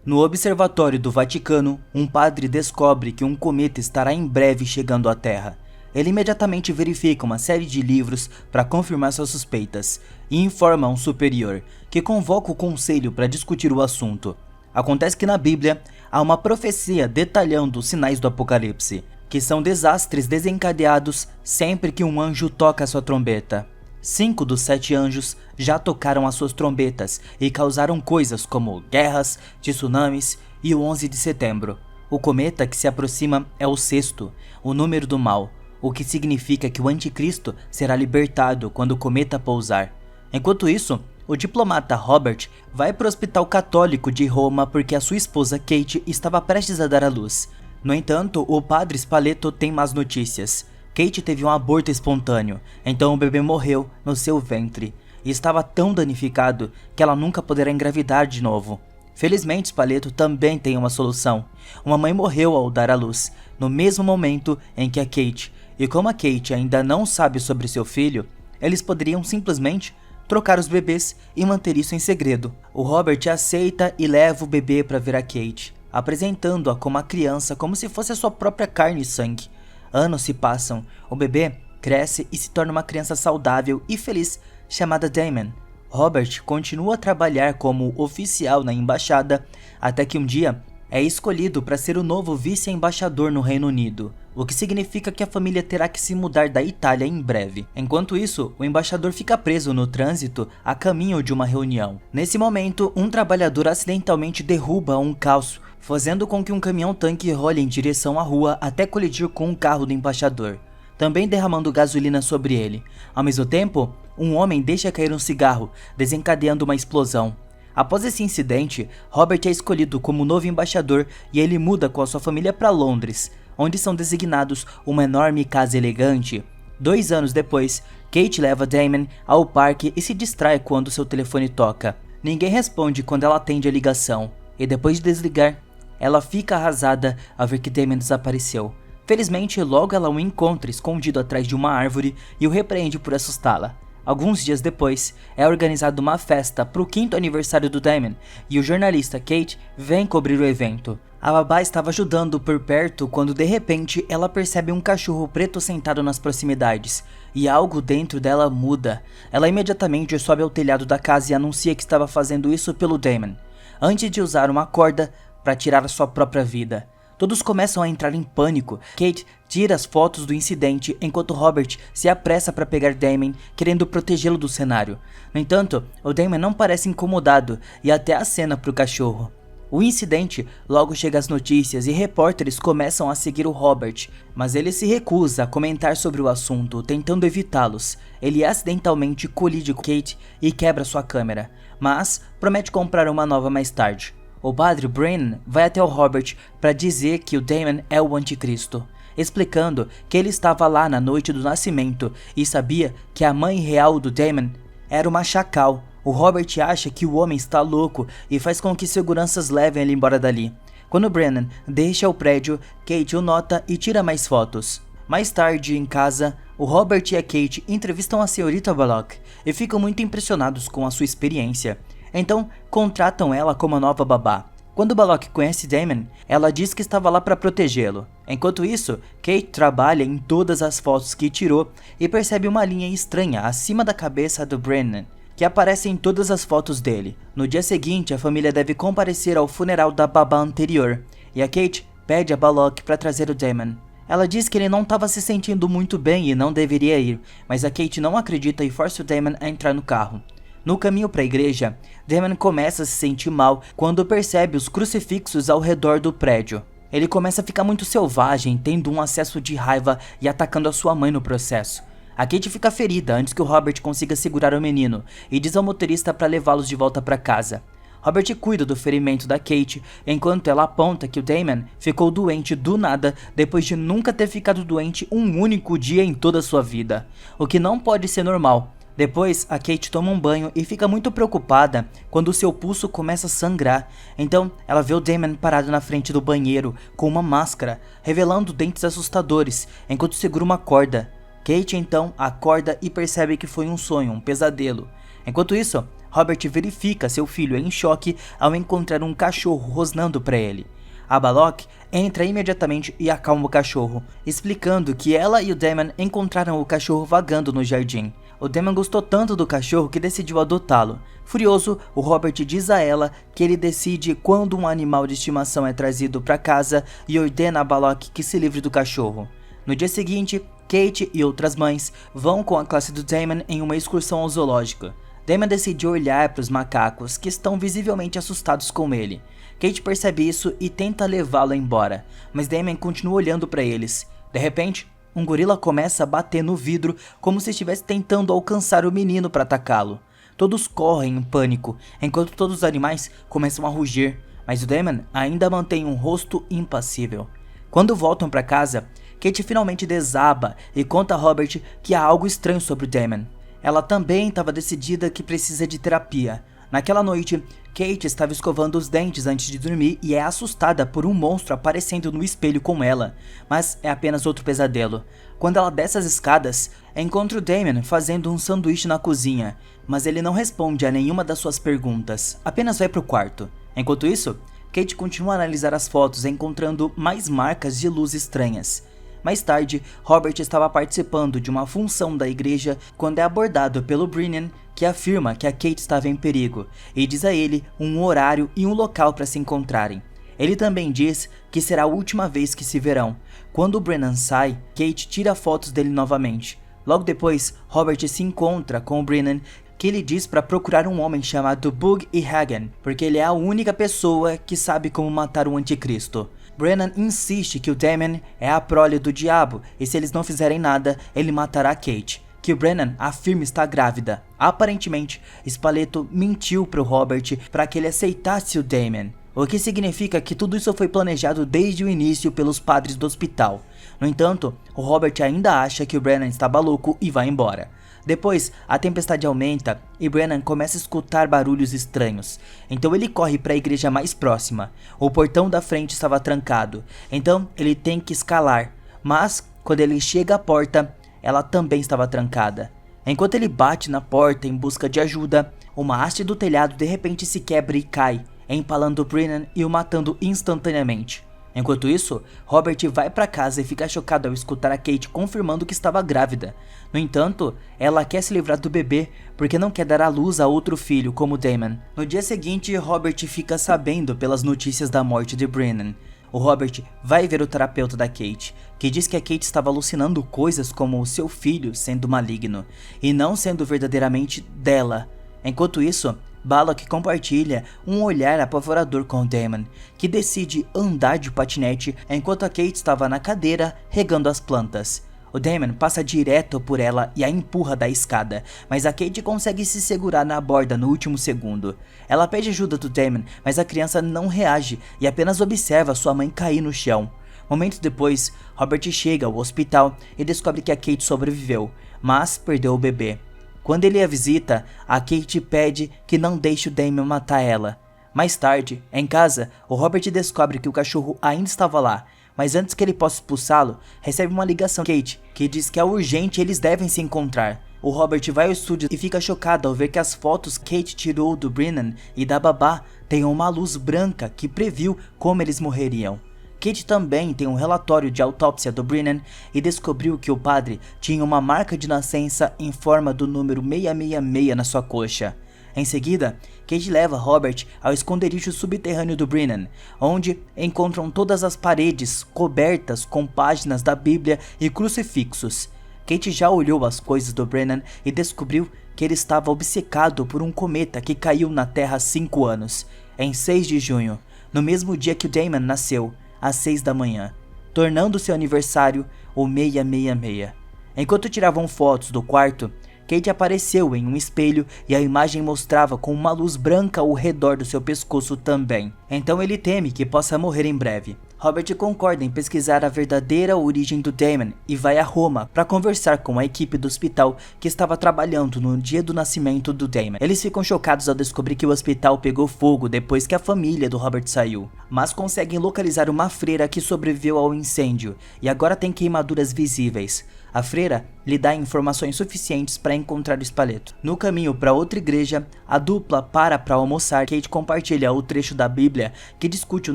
No observatório do Vaticano, um padre descobre que um cometa estará em breve chegando à Terra. Ele imediatamente verifica uma série de livros para confirmar suas suspeitas e informa um superior, que convoca o conselho para discutir o assunto. Acontece que na Bíblia há uma profecia detalhando os sinais do Apocalipse, que são desastres desencadeados sempre que um anjo toca sua trombeta. 5 dos 7 anjos já tocaram as suas trombetas e causaram coisas como guerras, tsunamis e o 11 de setembro. O cometa que se aproxima é o sexto, o número do mal, o que significa que o anticristo será libertado quando o cometa pousar. Enquanto isso, o diplomata Robert vai para o hospital católico de Roma porque a sua esposa Kate estava prestes a dar à luz. No entanto, o padre Spaleto tem más notícias. Kate teve um aborto espontâneo, então o bebê morreu no seu ventre e estava tão danificado que ela nunca poderá engravidar de novo. Felizmente, Spaleto também tem uma solução. Uma mãe morreu ao dar à luz, no mesmo momento em que a Kate, e como a Kate ainda não sabe sobre seu filho, eles poderiam simplesmente trocar os bebês e manter isso em segredo. O Robert aceita e leva o bebê para ver a Kate, apresentando-a como uma criança como se fosse a sua própria carne e sangue. Anos se passam, o bebê cresce e se torna uma criança saudável e feliz, chamada Damon. Robert continua a trabalhar como oficial na embaixada, até que um dia é escolhido para ser o novo vice-embaixador no Reino Unido, o que significa que a família terá que se mudar da Itália em breve. Enquanto isso, o embaixador fica preso no trânsito a caminho de uma reunião. Nesse momento, um trabalhador acidentalmente derruba um calço, fazendo com que um caminhão-tanque role em direção à rua até colidir com um carro do embaixador, também derramando gasolina sobre ele. Ao mesmo tempo, um homem deixa cair um cigarro, desencadeando uma explosão. Após esse incidente, Robert é escolhido como novo embaixador e ele muda com a sua família para Londres, onde são designados uma enorme casa elegante. 2 anos depois, Kate leva Damon ao parque e se distrai quando seu telefone toca. Ninguém responde quando ela atende a ligação, e depois de desligar, ela fica arrasada ao ver que Damon desapareceu. Felizmente, logo ela o encontra escondido atrás de uma árvore e o repreende por assustá-la. Alguns dias depois, é organizada uma festa para o 5º aniversário do Damon e o jornalista Kate vem cobrir o evento. A babá estava ajudando por perto quando de repente ela percebe um cachorro preto sentado nas proximidades e algo dentro dela muda. Ela imediatamente sobe ao telhado da casa e anuncia que estava fazendo isso pelo Damon, antes de usar uma corda para tirar a sua própria vida. Todos começam a entrar em pânico. Kate tira as fotos do incidente enquanto Robert se apressa para pegar Damon, querendo protegê-lo do cenário. No entanto, o Damon não parece incomodado e até acena para o cachorro. O incidente logo chega às notícias e repórteres começam a seguir o Robert, mas ele se recusa a comentar sobre o assunto, tentando evitá-los. Ele acidentalmente colide com Kate e quebra sua câmera, mas promete comprar uma nova mais tarde. O padre Brennan vai até o Robert para dizer que o Damon é o anticristo, explicando que ele estava lá na noite do nascimento e sabia que a mãe real do Damon era uma chacal. O Robert acha que o homem está louco e faz com que seguranças levem ele embora dali. Quando Brennan deixa o prédio, Kate o nota e tira mais fotos. Mais tarde, em casa, o Robert e a Kate entrevistam a senhorita Bullock e ficam muito impressionados com a sua experiência. Então, contratam ela como a nova babá. Quando Bullock conhece Damon, ela diz que estava lá para protegê-lo. Enquanto isso, Kate trabalha em todas as fotos que tirou e percebe uma linha estranha acima da cabeça do Brennan, que aparece em todas as fotos dele. No dia seguinte, a família deve comparecer ao funeral da babá anterior, e a Kate pede a Bullock para trazer o Damon. Ela diz que ele não estava se sentindo muito bem e não deveria ir, mas a Kate não acredita e força o Damon a entrar no carro. No caminho para a igreja, Damon começa a se sentir mal quando percebe os crucifixos ao redor do prédio. Ele começa a ficar muito selvagem, tendo um acesso de raiva e atacando a sua mãe no processo. A Kate fica ferida antes que o Robert consiga segurar o menino e diz ao motorista para levá-los de volta para casa. Robert cuida do ferimento da Kate, enquanto ela aponta que o Damon ficou doente do nada depois de nunca ter ficado doente um único dia em toda a sua vida, o que não pode ser normal. Depois, a Kate toma um banho e fica muito preocupada quando seu pulso começa a sangrar. Então, ela vê o Damon parado na frente do banheiro com uma máscara, revelando dentes assustadores, enquanto segura uma corda. Kate então acorda e percebe que foi um sonho, um pesadelo. Enquanto isso, Robert verifica seu filho em choque ao encontrar um cachorro rosnando para ele. A Balok entra imediatamente e acalma o cachorro, explicando que ela e o Damon encontraram o cachorro vagando no jardim. O Damon gostou tanto do cachorro que decidiu adotá-lo. Furioso, o Robert diz a ela que ele decide quando um animal de estimação é trazido para casa e ordena a Balok que se livre do cachorro. No dia seguinte, Kate e outras mães vão com a classe do Damon em uma excursão ao zoológico. Damon decide olhar para os macacos, que estão visivelmente assustados com ele. Kate percebe isso e tenta levá-lo embora, mas Damon continua olhando para eles. De repente, um gorila começa a bater no vidro como se estivesse tentando alcançar o menino para atacá-lo. Todos correm em pânico, enquanto todos os animais começam a rugir, mas o Damon ainda mantém um rosto impassível. Quando voltam para casa, Kate finalmente desaba e conta a Robert que há algo estranho sobre o Damon. Ela também estava decidida que precisa de terapia. Naquela noite, Kate estava escovando os dentes antes de dormir e é assustada por um monstro aparecendo no espelho com ela, mas é apenas outro pesadelo. Quando ela desce as escadas, encontra o Damon fazendo um sanduíche na cozinha, mas ele não responde a nenhuma das suas perguntas, apenas vai para o quarto. Enquanto isso, Kate continua a analisar as fotos, encontrando mais marcas de luz estranhas. Mais tarde, Robert estava participando de uma função da igreja quando é abordado pelo Brennan, que afirma que a Kate estava em perigo, e diz a ele um horário e um local para se encontrarem. Ele também diz que será a última vez que se verão. Quando o Brennan sai, Kate tira fotos dele novamente. Logo depois, Robert se encontra com o Brennan, que lhe diz para procurar um homem chamado Bug e Hagen, porque ele é a única pessoa que sabe como matar o anticristo. Brennan insiste que o Damon é a prole do diabo e se eles não fizerem nada, ele matará Kate, que o Brennan afirma estar grávida. Aparentemente, Spaleto mentiu para o Robert para que ele aceitasse o Damon, o que significa que tudo isso foi planejado desde o início pelos padres do hospital. No entanto, o Robert ainda acha que o Brennan estava louco e vai embora. Depois, a tempestade aumenta e Brennan começa a escutar barulhos estranhos. Então ele corre para a igreja mais próxima. O portão da frente estava trancado, então ele tem que escalar. Mas, quando ele chega à porta, ela também estava trancada. Enquanto ele bate na porta em busca de ajuda, uma haste do telhado de repente se quebra e cai, empalando Brennan e o matando instantaneamente. Enquanto isso, Robert vai para casa e fica chocado ao escutar a Kate confirmando que estava grávida. No entanto, ela quer se livrar do bebê porque não quer dar à luz a outro filho como Damon. No dia seguinte, Robert fica sabendo pelas notícias da morte de Brennan. O Robert vai ver o terapeuta da Kate, que diz que a Kate estava alucinando coisas como o seu filho sendo maligno e não sendo verdadeiramente dela. Enquanto isso, Balok compartilha um olhar apavorador com Damon, que decide andar de patinete enquanto a Kate estava na cadeira regando as plantas. O Damon passa direto por ela e a empurra da escada, mas a Kate consegue se segurar na borda no último segundo. Ela pede ajuda do Damon, mas a criança não reage e apenas observa sua mãe cair no chão. Momentos depois, Robert chega ao hospital e descobre que a Kate sobreviveu, mas perdeu o bebê. Quando ele a visita, a Kate pede que não deixe o Damon matar ela. Mais tarde, em casa, o Robert descobre que o cachorro ainda estava lá, mas antes que ele possa expulsá-lo, recebe uma ligação de Kate, que diz que é urgente e eles devem se encontrar. O Robert vai ao estúdio e fica chocado ao ver que as fotos que Kate tirou do Brennan e da babá têm uma luz branca que previu como eles morreriam. Kate também tem um relatório de autópsia do Brennan e descobriu que o padre tinha uma marca de nascença em forma do número 666 na sua coxa. Em seguida, Kate leva Robert ao esconderijo subterrâneo do Brennan, onde encontram todas as paredes cobertas com páginas da Bíblia e crucifixos. Kate já olhou as coisas do Brennan e descobriu que ele estava obcecado por um cometa que caiu na Terra há 5 anos, em 6 de junho, no mesmo dia que o Damon nasceu, às 6 da manhã, tornando seu aniversário o 666. Enquanto tiravam fotos do quarto, Kate apareceu em um espelho e a imagem mostrava com uma luz branca ao redor do seu pescoço também. Então ele teme que possa morrer em breve. Robert concorda em pesquisar a verdadeira origem do Damon e vai a Roma para conversar com a equipe do hospital que estava trabalhando no dia do nascimento do Damon. Eles ficam chocados ao descobrir que o hospital pegou fogo depois que a família do Robert saiu, mas conseguem localizar uma freira que sobreviveu ao incêndio e agora tem queimaduras visíveis. A freira lhe dá informações suficientes para encontrar o Espaleto. No caminho para outra igreja, a dupla para almoçar. Kate compartilha o trecho da Bíblia que discute o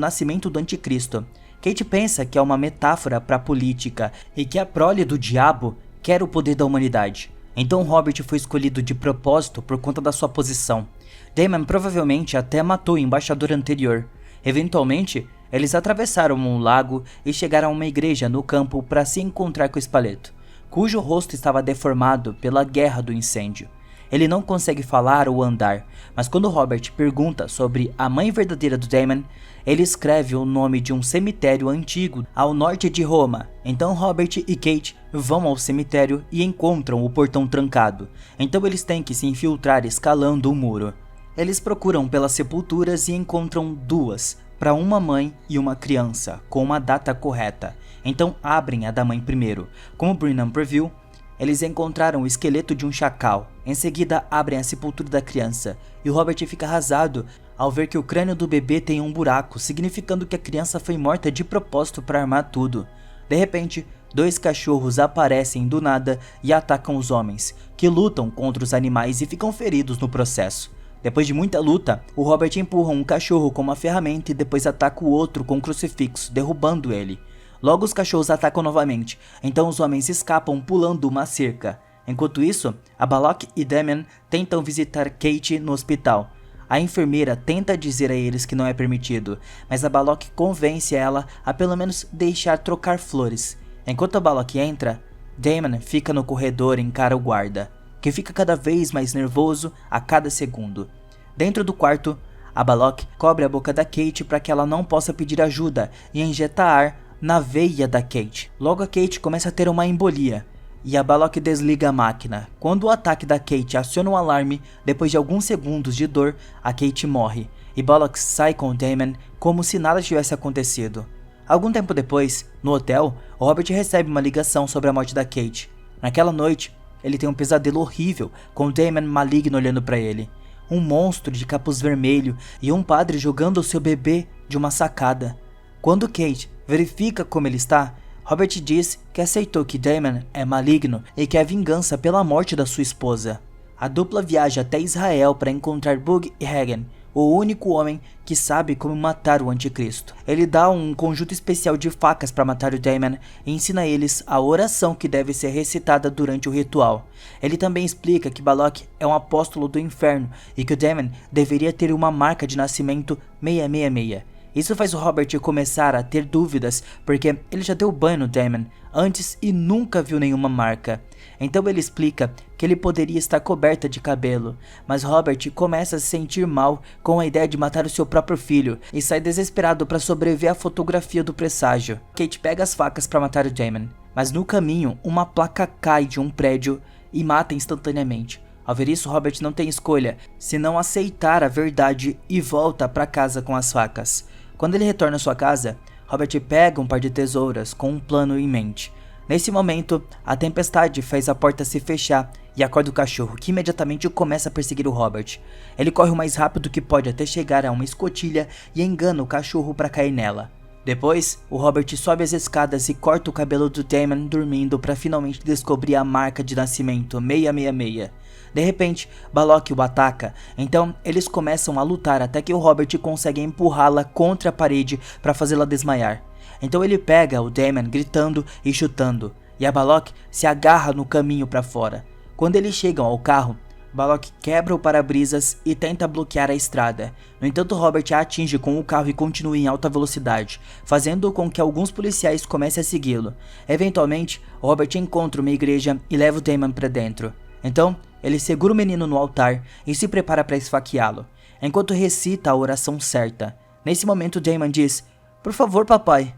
nascimento do anticristo. Kate pensa que é uma metáfora para a política e que a prole do diabo quer o poder da humanidade. Então Robert foi escolhido de propósito por conta da sua posição. Damon provavelmente até matou o embaixador anterior. Eventualmente, eles atravessaram um lago e chegaram a uma igreja no campo para se encontrar com o Espaleto, cujo rosto estava deformado pela guerra do incêndio. Ele não consegue falar ou andar, mas quando Robert pergunta sobre a mãe verdadeira do Damon, ele escreve o nome de um cemitério antigo ao norte de Roma. Então Robert e Kate vão ao cemitério e encontram o portão trancado, então eles têm que se infiltrar escalando o muro. Eles procuram pelas sepulturas e encontram duas, para uma mãe e uma criança, com uma data correta. Então abrem a da mãe primeiro. Como Brennan previu, eles encontraram o esqueleto de um chacal. Em seguida abrem a sepultura da criança, e Robert fica arrasado ao ver que o crânio do bebê tem um buraco, significando que a criança foi morta de propósito para armar tudo. De repente, 2 cachorros aparecem do nada e atacam os homens, que lutam contra os animais e ficam feridos no processo. Depois de muita luta, o Robert empurra um cachorro com uma ferramenta e depois ataca o outro com um crucifixo, derrubando ele. Logo os cachorros atacam novamente, então os homens escapam pulando uma cerca. Enquanto isso, a Balok e Damon tentam visitar Kate no hospital. A enfermeira tenta dizer a eles que não é permitido, mas a Balok convence ela a pelo menos deixar trocar flores. Enquanto a Balok entra, Damon fica no corredor e encara o guarda, que fica cada vez mais nervoso a cada segundo. Dentro do quarto, a Balok cobre a boca da Kate para que ela não possa pedir ajuda e injeta ar na veia da Kate. Logo a Kate começa a ter uma embolia e a Balok desliga a máquina. Quando o ataque da Kate aciona um alarme, depois de alguns segundos de dor, a Kate morre e Balok sai com Damon como se nada tivesse acontecido. Algum tempo depois, no hotel, Robert recebe uma ligação sobre a morte da Kate. Naquela noite, ele tem um pesadelo horrível com Damon maligno olhando para ele. Um monstro de capuz vermelho e um padre jogando o seu bebê de uma sacada. Quando Kate verifica como ele está, Robert diz que aceitou que Damon é maligno e quer vingança pela morte da sua esposa. A dupla viaja até Israel para encontrar Bug e Hagen, o único homem que sabe como matar o anticristo. Ele dá um conjunto especial de facas para matar o Damon e ensina eles a oração que deve ser recitada durante o ritual. Ele também explica que Balok é um apóstolo do inferno e que o Damon deveria ter uma marca de nascimento 666. Isso faz o Robert começar a ter dúvidas, porque ele já deu banho no Damon antes e nunca viu nenhuma marca. Então ele explica que ele poderia estar coberta de cabelo, mas Robert começa a se sentir mal com a ideia de matar o seu próprio filho e sai desesperado para sobreviver à fotografia do presságio. Kate pega as facas para matar o Damon, mas no caminho uma placa cai de um prédio e mata instantaneamente. Ao ver isso, Robert não tem escolha senão aceitar a verdade e volta para casa com as facas. Quando ele retorna à sua casa, Robert pega um par de tesouras com um plano em mente. Nesse momento, a tempestade faz a porta se fechar e acorda o cachorro, que imediatamente começa a perseguir o Robert. Ele corre o mais rápido que pode até chegar a uma escotilha e engana o cachorro para cair nela. Depois, o Robert sobe as escadas e corta o cabelo do Damon dormindo para finalmente descobrir a marca de nascimento 666. De repente, Balok o ataca, então eles começam a lutar até que o Robert consegue empurrá-la contra a parede para fazê-la desmaiar. Então ele pega o Damon gritando e chutando, e a Balok se agarra no caminho para fora. Quando eles chegam ao carro, Balok quebra o para-brisas e tenta bloquear a estrada. No entanto, Robert a atinge com o carro e continua em alta velocidade, fazendo com que alguns policiais comecem a segui-lo. Eventualmente, Robert encontra uma igreja e leva o Damon para dentro. Então, ele segura o menino no altar e se prepara para esfaqueá-lo, enquanto recita a oração certa. Nesse momento, Damon diz: "Por favor, papai."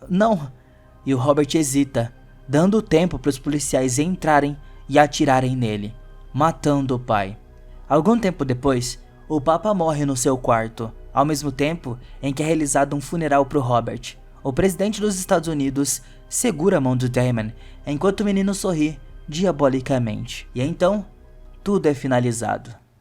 "Não." E o Robert hesita, dando tempo para os policiais entrarem e atirarem nele, matando o pai. Algum tempo depois, o Papa morre no seu quarto, ao mesmo tempo em que é realizado um funeral para o Robert. O presidente dos Estados Unidos segura a mão do Damon, enquanto o menino sorri diabolicamente. E então, tudo é finalizado.